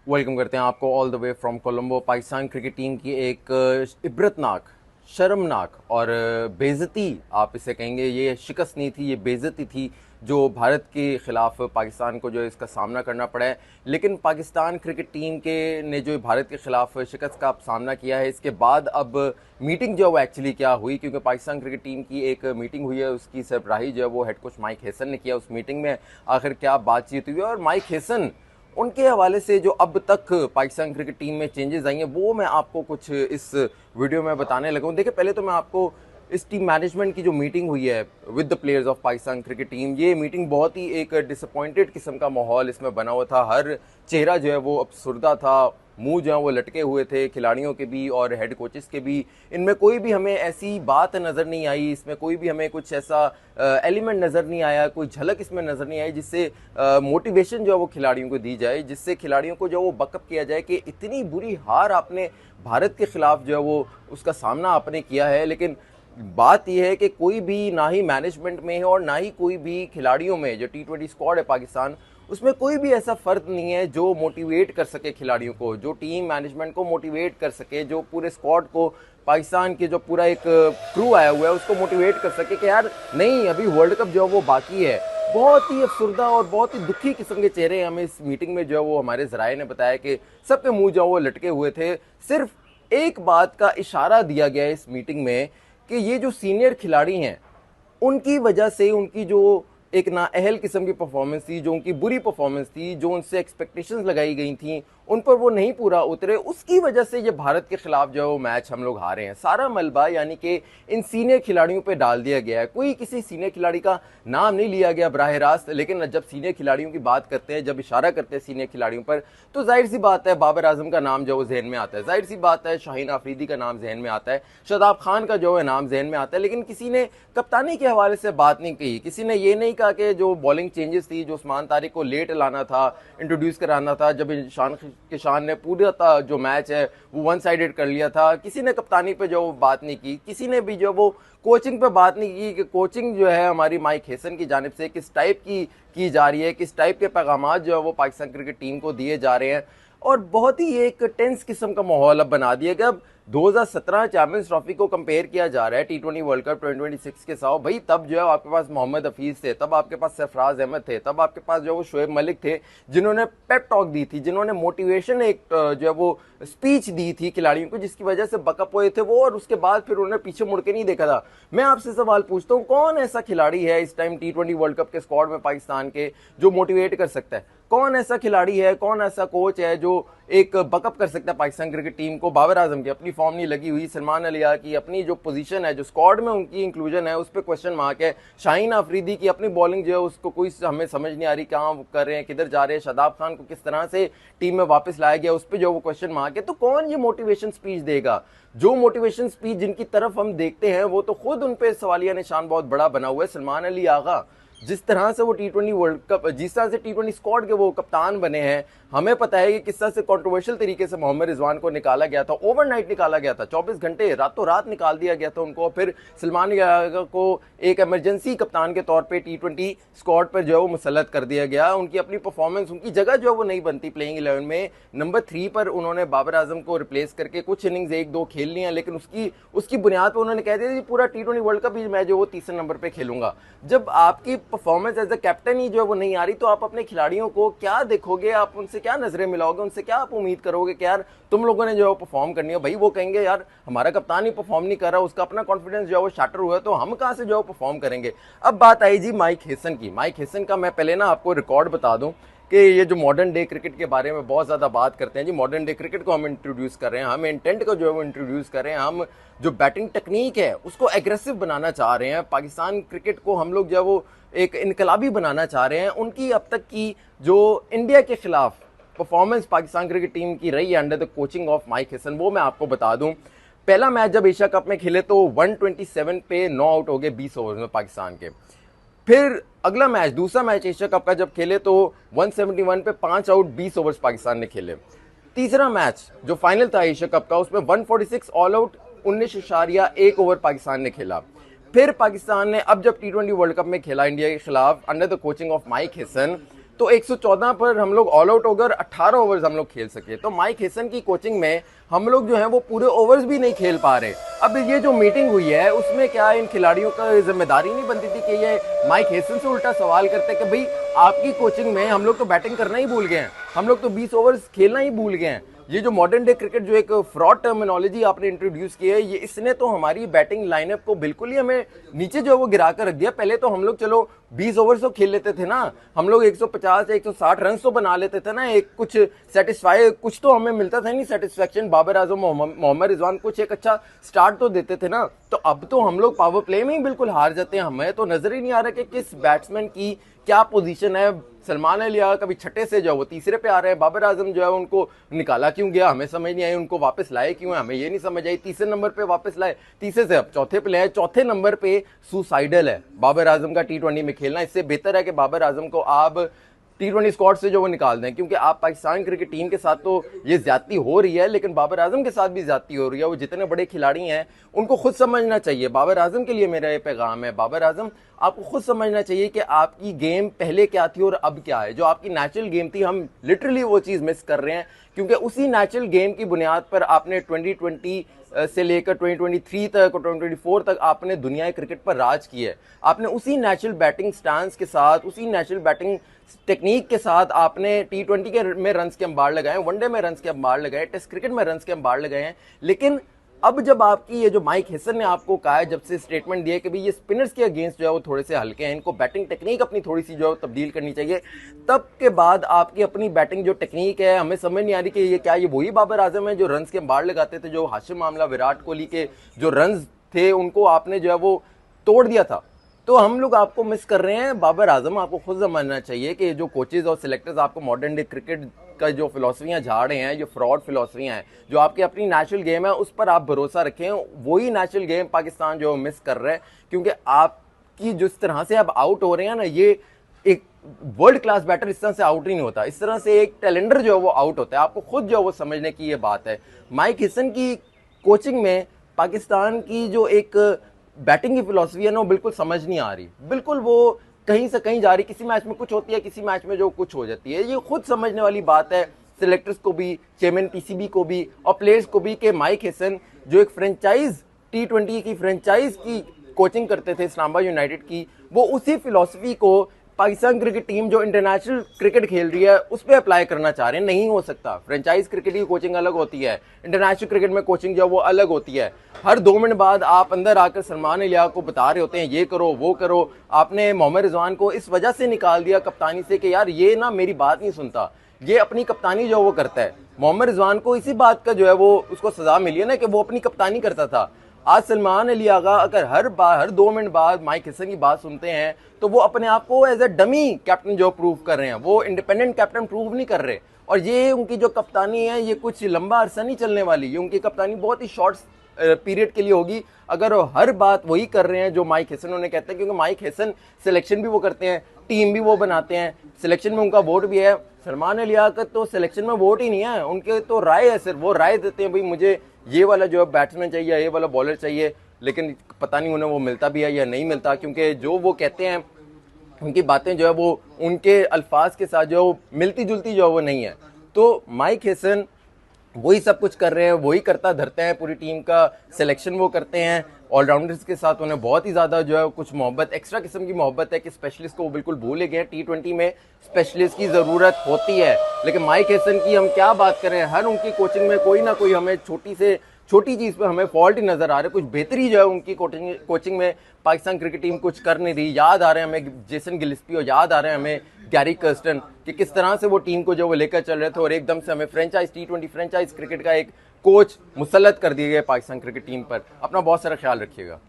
Welcome करते हैं आपको all the way from Colombo. Pakistan cricket team की एक इबरतनाक, शर्मनाक और बेइज्जती आप इसे कहेंगे। ये शिकस्त नहीं थी, ये बेइज्जती थी जो भारत के ख़िलाफ़ पाकिस्तान को जो है इसका सामना करना पड़ा है। लेकिन पाकिस्तान क्रिकेट टीम के ने जो भारत के ख़िलाफ़ शिकस्त का सामना किया है, इसके बाद अब मीटिंग जो है वो एक्चुअली क्या हुई, क्योंकि पाकिस्तान क्रिकेट टीम की एक मीटिंग हुई है, उसकी सरबराही जो है वो हेड कोच माइक हेसन ने किया। उस मीटिंग में आखिर क्या बातचीत हुई और माइक हेसन उनके हवाले से जो अब तक पाकिस्तान क्रिकेट टीम में चेंजेस आई हैं वो मैं आपको कुछ इस वीडियो में बताने लगा हूँ। देखिए, पहले तो मैं आपको इस टीम मैनेजमेंट की जो मीटिंग हुई है with the players of Pakistan cricket team, ये मीटिंग बहुत ही एक डिसअपॉइंटेड किस्म का माहौल इसमें बना हुआ था। हर चेहरा जो है वो अफसुर्दा था, मुंह जो है वो लटके हुए थे, खिलाड़ियों के भी और हेड कोचेस के भी। इनमें कोई भी हमें ऐसी बात नज़र नहीं आई, इसमें कोई भी हमें कुछ ऐसा एलिमेंट नज़र नहीं आया, कोई झलक इसमें नज़र नहीं आई जिससे मोटिवेशन जो है वो खिलाड़ियों को दी जाए, जिससे खिलाड़ियों को जो वो बकअप किया जाए कि इतनी बुरी हार आपने भारत के खिलाफ जो है वो उसका सामना आपने किया है। लेकिन बात यह है कि कोई भी ना ही मैनेजमेंट में है और ना ही कोई भी खिलाड़ियों में, जो T20 स्क्वाड है पाकिस्तान, उसमें कोई भी ऐसा फर्द नहीं है जो मोटिवेट कर सके खिलाड़ियों को, जो टीम मैनेजमेंट को मोटिवेट कर सके, जो पूरे स्क्वाड को, पाकिस्तान के जो पूरा एक क्रू आया हुआ है उसको मोटिवेट कर सके कि यार नहीं, अभी वर्ल्ड कप जो है वो बाकी है। बहुत ही अफसुर्दा और बहुत ही दुखी किस्म के चेहरे हमें इस मीटिंग में जो है वो हमारे ज़राए ने बताया कि सबके मुंह जो है वो लटके हुए थे। सिर्फ एक बात का इशारा दिया गया इस मीटिंग में कि ये जो सीनियर खिलाड़ी हैं उनकी वजह से, उनकी जो एक नाअहल किस्म की परफॉर्मेंस थी, जो उनकी बुरी परफॉर्मेंस थी, जो उनसे एक्सपेक्टेशंस लगाई गई थी उन पर वो नहीं पूरा उतरे, उसकी वजह से ये भारत के खिलाफ जो है वो मैच हम लोग हारे हैं। सारा मलबा यानी कि इन सीनियर खिलाड़ियों पे डाल दिया गया है। कोई किसी सीनियर खिलाड़ी का नाम नहीं लिया गया बराह रास्त, लेकिन जब सीनियर खिलाड़ियों की बात करते हैं, जब इशारा करते हैं सीनियर खिलाड़ियों पर, तो जाहिर सी बात है बाबर आजम का नाम जो वो जहन में आता है, जाहिर सी बात है शाहीन आफरीदी का नाम जहन में आता है, शादाब खान का जो है नाम जहन में आता है। लेकिन किसी ने कप्तानी के हवाले से बात नहीं की, किसी ने ये नहीं कहा कि जो बॉलिंग चेंजेस थी, जो उस्मान तारिक को लेट लाना था, इंट्रोड्यूस कराना था, जब ईशान किशान ने पूरा जो मैच है वो वन साइडेड कर लिया था, किसी ने कप्तानी पे जो बात नहीं की, किसी ने भी जो वो कोचिंग पे बात नहीं की कि कोचिंग जो है हमारी माइक हेसन की जानिब से किस टाइप की जा रही है, किस टाइप के पैगाम जो है वो पाकिस्तान क्रिकेट टीम को दिए जा रहे हैं। और बहुत ही एक टेंस किस्म का माहौल अब बना दिया गया। अब 2017 चैंपियंस ट्रॉफी को कंपेयर किया जा रहा है T20 वर्ल्ड कप 2026 के साथ। भाई तब जो है आपके पास मोहम्मद हफीज थे, तब आपके पास सरफराज अहमद थे, तब आपके पास जो वो शोएब मलिक थे, जिन्होंने पेप टॉक दी थी, जिन्होंने मोटिवेशन एक जो है वो स्पीच दी थी खिलाड़ियों को, जिसकी वजह से बकअप हुए थे वो, और उसके बाद फिर उन्होंने पीछे मुड़ के नहीं देखा था। मैं आपसे सवाल पूछता हूँ, कौन ऐसा खिलाड़ी है इस टाइम T20 वर्ल्ड कप के स्क्वाड में पाकिस्तान के जो मोटिवेट कर सकता है? कौन ऐसा खिलाड़ी है, कौन ऐसा कोच है जो एक बकअप कर सकता है पाकिस्तान क्रिकेट टीम को? बाबर आजम की अपनी फॉर्म नहीं लगी हुई, सलमान अलिया की अपनी जो पोजीशन है, जो स्क्वाड में उनकी इंक्लूजन है, उस पर क्वेश्चन मार्क है, शाहीन आफरीदी की अपनी बॉलिंग जो है उसको कोई हमें समझ नहीं आ रही, कहाँ कर रहे हैं, किधर जा रहे हैं, शादाब खान को किस तरह से टीम में वापस लाया गया, उस पर जो वो क्वेश्चन मार्क है। तो कौन ये मोटिवेशन स्पीच देगा? जो मोटिवेशन स्पीच जिनकी तरफ हम देखते हैं वो तो खुद उन पर सवालिया निशान बहुत बड़ा बना हुआ है। सलमान अली आगा, जिस तरह से वो T20 वर्ल्ड कप, जिस तरह से T20 स्क्वाड के वो कप्तान बने हैं, हमें पता है कि किस तरह से कंट्रोवर्शियल तरीके से मोहम्मद रिजवान को निकाला गया था, ओवरनाइट निकाला गया था, 24 घंटे रातों रात निकाल दिया गया था उनको। फिर सलमान को एक इमरजेंसी कप्तान के तौर पे T20 स्क्वाड पर जो है वो मुसल्लत कर दिया गया। उनकी अपनी परफॉर्मेंस, उनकी जगह जो है वो नहीं बनती प्लेइंग 11 में। नंबर 3 पर उन्होंने बाबर आजम को रिप्लेस करके कुछ इनिंग्स 1-2 खेल लिया, लेकिन उसकी बुनियाद पर उन्होंने कह दिया कि पूरा T20 वर्ल्ड कप ही मैं जो वो तीसरे नंबर पर खेलूंगा। जब आपकी परफॉर्मेंस एज अ कैप्टन ही जो है वो नहीं आ रही, तो आप अपने खिलाड़ियों को क्या देखोगे, आप उनसे क्या नजरें मिलाओगे, उनसे क्या आप उम्मीद करोगे कि यार तुम लोगों ने जो है परफॉर्म करनी है? भाई वो कहेंगे यार हमारा कप्तान ही परफॉर्म नहीं कर रहा, उसका अपना कॉन्फिडेंस जो है वो शैटर हुआ है, तो हम कहां से जो है परफॉर्म करेंगे? अब बात आई जी माइक हेसन की। माइक हेसन का मैं पहले ना आपको रिकॉर्ड बता दूं कि ये जो मॉडर्न डे क्रिकेट के बारे में बहुत ज़्यादा बात करते हैं जी, मॉडर्न डे क्रिकेट को हम इंट्रोड्यूस कर रहे हैं, हम इंटेंट को जो है वो इंट्रोड्यूस कर रहे हैं, हम जो बैटिंग टेक्निक है उसको एग्रेसिव बनाना चाह रहे हैं, पाकिस्तान क्रिकेट को हम लोग जो है वो एक इनकलाबी बनाना चाह रहे हैं। उनकी अब तक की जो इंडिया के खिलाफ परफॉर्मेंस पाकिस्तान क्रिकेट टीम की रही है under the coaching of Mike Hesson, वो मैं आपको बता दूं। पहला मैच जब एशिया कप में खेले तो 127 पे 9 आउट हो गए 20 ओवर में पाकिस्तान के। फिर अगला मैच, दूसरा मैच एशिया कप का जब खेले तो 171 पे 5 आउट 20 ओवर्स पाकिस्तान ने खेले। तीसरा मैच जो फाइनल था एशिया कप का, उसमें 146 ऑल आउट 19.1 ओवर पाकिस्तान ने खेला। फिर पाकिस्तान ने अब जब T20 वर्ल्ड कप में खेला इंडिया के खिलाफ under the coaching of Mike Hesson, तो 114 पर हम लोग ऑल आउट हो गए और 18 ओवर्स हम लोग खेल सके। तो माइक हेसन की कोचिंग में हम लोग जो है वो पूरे ओवर्स भी नहीं खेल पा रहे। अब ये जो मीटिंग हुई है उसमें क्या इन खिलाड़ियों का जिम्मेदारी नहीं बनती थी कि ये माइक हेसन से उल्टा सवाल करते कि भाई आपकी कोचिंग में हम लोग तो बैटिंग करना ही भूल गए हैं, हम लोग तो 20 ओवर्स खेलना ही भूल गए हैं। ये जो मॉडर्न डे क्रिकेट जो एक फ्रॉड टर्मिनोलॉजी आपने इंट्रोड्यूस की है, ये इसने तो हमारी बैटिंग लाइनअप को बिल्कुल ही हमें नीचे जो है वो गिरा कर रख दिया। पहले तो हम लोग चलो 20 ओवर्स तो खेल लेते थे ना, हम लोग 150 या 160 रन तो बना लेते थे ना, एक कुछ सेटिस्फाई कुछ तो हमें मिलता था नहीं सेटिस्फेक्शन। बाबर आजम, मोहम्मद रिजवान कुछ एक अच्छा स्टार्ट तो देते थे ना। तो अब तो हम लोग पावर प्ले में ही बिल्कुल हार जाते हैं। हमें तो नजर ही नहीं आ रहा कि किस बैट्समैन की क्या पोजीशन है। सलमान अली कभी छठे से जो है वो तीसरे पे आ रहे हैं, बाबर आजम जो है उनको निकाला क्यों गया हमें समझ नहीं आई, उनको वापस लाए क्यों है हमें ये नहीं समझ आई। तीसरे नंबर पे वापस लाए, तीसरे से अब चौथे पे लाए। चौथे नंबर पे सुसाइडल है बाबर आजम का T20 में खेलना। इससे बेहतर है कि बाबर आजम को आप T20 स्क्वाड से जो वो निकाल दें, क्योंकि आप पाकिस्तान क्रिकेट टीम के साथ तो ये ज्यादती हो रही है, लेकिन बाबर आजम के साथ भी ज्यादती हो रही है। वो जितने बड़े खिलाड़ी हैं उनको खुद समझना चाहिए। बाबर आजम के लिए मेरा ये पैगाम है, बाबर आजम आपको खुद समझना चाहिए कि आपकी गेम पहले क्या थी और अब क्या है। जो आपकी नेचुरल गेम थी हम लिटरली वो चीज मिस कर रहे हैं, क्योंकि उसी नेचुरल गेम की बुनियाद पर आपने 2020 से लेकर 2023 तक और 2024 तक आपने दुनिया क्रिकेट पर राज किया है। आपने उसी नेचुरल बैटिंग स्टांस के साथ, उसी नेचुरल बैटिंग टेक्निक के साथ आपने T20 के में रन्स के अंबार लगाए, वनडे में रन्स के अंबार लगाए, टेस्ट क्रिकेट में रन्स के अंबार लगाए हैं। लेकिन अब जब आपकी ये जो माइक हेसन ने आपको कहा है, जब से स्टेटमेंट दिया कि भाई ये स्पिनर्स के अगेंस्ट जो है वो थोड़े से हल्के हैं, इनको बैटिंग टेक्निक अपनी थोड़ी सी जो है तब्दील करनी चाहिए, तब के बाद आपकी अपनी बैटिंग जो टेक्निक है हमें समझ नहीं आ रही कि ये क्या ये वही बाबर आजम है जो रन्स के अंबार लगाते थे, जो हाशिम आमला, विराट कोहली के जो रन्स थे उनको आपने जो है वो तोड़ दिया था। तो हम लोग आपको मिस कर रहे हैं। बाबर आजम आपको खुद समझना चाहिए कि जो कोचेज और सिलेक्टर्स आपको मॉडर्न डे क्रिकेट का जो फिलॉसफियाँ झाड़ रहे हैं, जो फ्रॉड फिलॉसफियाँ हैं, जो आपकी अपनी नेचुरल गेम है उस पर आप भरोसा रखें। वही नेचुरल गेम पाकिस्तान जो मिस कर रहा है, क्योंकि आपकी जिस तरह से आप आउट हो रहे हैं ना, ये एक वर्ल्ड क्लास बैटर इस तरह से आउट ही नहीं होता, इस तरह से एक टैलेंडर जो है वो आउट होता है। आपको खुद जो है वो समझने की ये बात है। माइक हेसन की कोचिंग में पाकिस्तान की जो एक बैटिंग की फिलॉसफी है ना वो बिल्कुल समझ नहीं आ रही, बिल्कुल वो कहीं से कहीं जा रही। किसी मैच में कुछ होती है, किसी मैच में जो कुछ हो जाती है। ये खुद समझने वाली बात है सिलेक्टर्स को भी, चेयरमैन PCB को भी और प्लेयर्स को भी, कि माइक हेसन जो एक फ्रेंचाइज T20 की फ्रेंचाइज की कोचिंग करते थे इस्लामाबाद यूनाइटेड की, वो उसी फिलॉसफी को पाकिस्तान क्रिकेट टीम जो इंटरनेशनल क्रिकेट खेल रही है उस पर अप्लाई करना चाह रहे हैं। नहीं हो सकता। फ्रेंचाइज क्रिकेट की कोचिंग अलग होती है, इंटरनेशनल क्रिकेट में कोचिंग जो है वो अलग होती है। हर 2 मिनट बाद आप अंदर आकर सलमान अलिया को बता रहे होते हैं ये करो वो करो। आपने मोहम्मद रिजवान को इस वजह से निकाल दिया कप्तानी से कि यार ये ना मेरी बात नहीं सुनता, ये अपनी कप्तानी जो वो करता है। मोहम्मद रिजवान को इसी बात का जो है वो उसको सजा मिली है ना कि वो अपनी कप्तानी करता था। आज सलमान अली आगा अगर हर 2 मिनट बाद माइक हेसन की बात सुनते हैं तो वो अपने आप को एज ए डमी कैप्टन जो प्रूव कर रहे हैं, वो इंडिपेंडेंट कैप्टन प्रूव नहीं कर रहे। और ये उनकी जो कप्तानी है ये कुछ लंबा अरसा नहीं चलने वाली, ये उनकी कप्तानी बहुत ही शॉर्ट पीरियड के लिए होगी अगर वो हर बात वही कर रहे हैं जो माइक हेसन उन्हें कहते हैं। क्योंकि माइक हेसन सिलेक्शन भी वो करते हैं, टीम भी वो बनाते हैं, सिलेक्शन में उनका वोट भी है। सलमान अली का तो सिलेक्शन में वोट ही नहीं है, उनके तो राय है, सिर्फ वो राय देते हैं भाई मुझे ये वाला जो है बैट्समैन चाहिए, ये वाला बॉलर चाहिए, लेकिन पता नहीं उन्हें वो मिलता भी है या नहीं मिलता। क्योंकि जो वो कहते हैं उनकी बातें जो है वो उनके अल्फाज के साथ जो मिलती जुलती जो है वो नहीं है। तो माइक हेसन वही सब कुछ कर रहे हैं, वही करता धरते हैं, पूरी टीम का सिलेक्शन वो करते हैं। ऑलराउंडर्स के साथ उन्हें बहुत ही ज़्यादा जो है कुछ मोहब्बत, एक्स्ट्रा किस्म की मोहब्बत है कि स्पेशलिस्ट को वो बिल्कुल भूल गए हैं। T20 में स्पेशलिस्ट की ज़रूरत होती है, लेकिन माइक हेसन की हम क्या बात करें, हर उनकी कोचिंग में कोई ना कोई हमें छोटी से छोटी चीज़ पे हमें फॉल्ट ही नज़र आ रहा है। कुछ बेहतरी जो है उनकी कोचिंग में पाकिस्तान क्रिकेट टीम कुछ कर नहीं रही। याद आ रहे हैं हमें जेसन गिलिस्पी और याद आ रहे हैं हमें गैरी कर्स्टन कि किस तरह से वो टीम को जो वो लेकर चल रहे थे, और एकदम से हमें फ्रेंचाइज T20 फ्रेंचाइज क्रिकेट का एक कोच मुसल्लत कर दिए गए पाकिस्तान क्रिकेट टीम पर। अपना बहुत सारा ख्याल रखिएगा।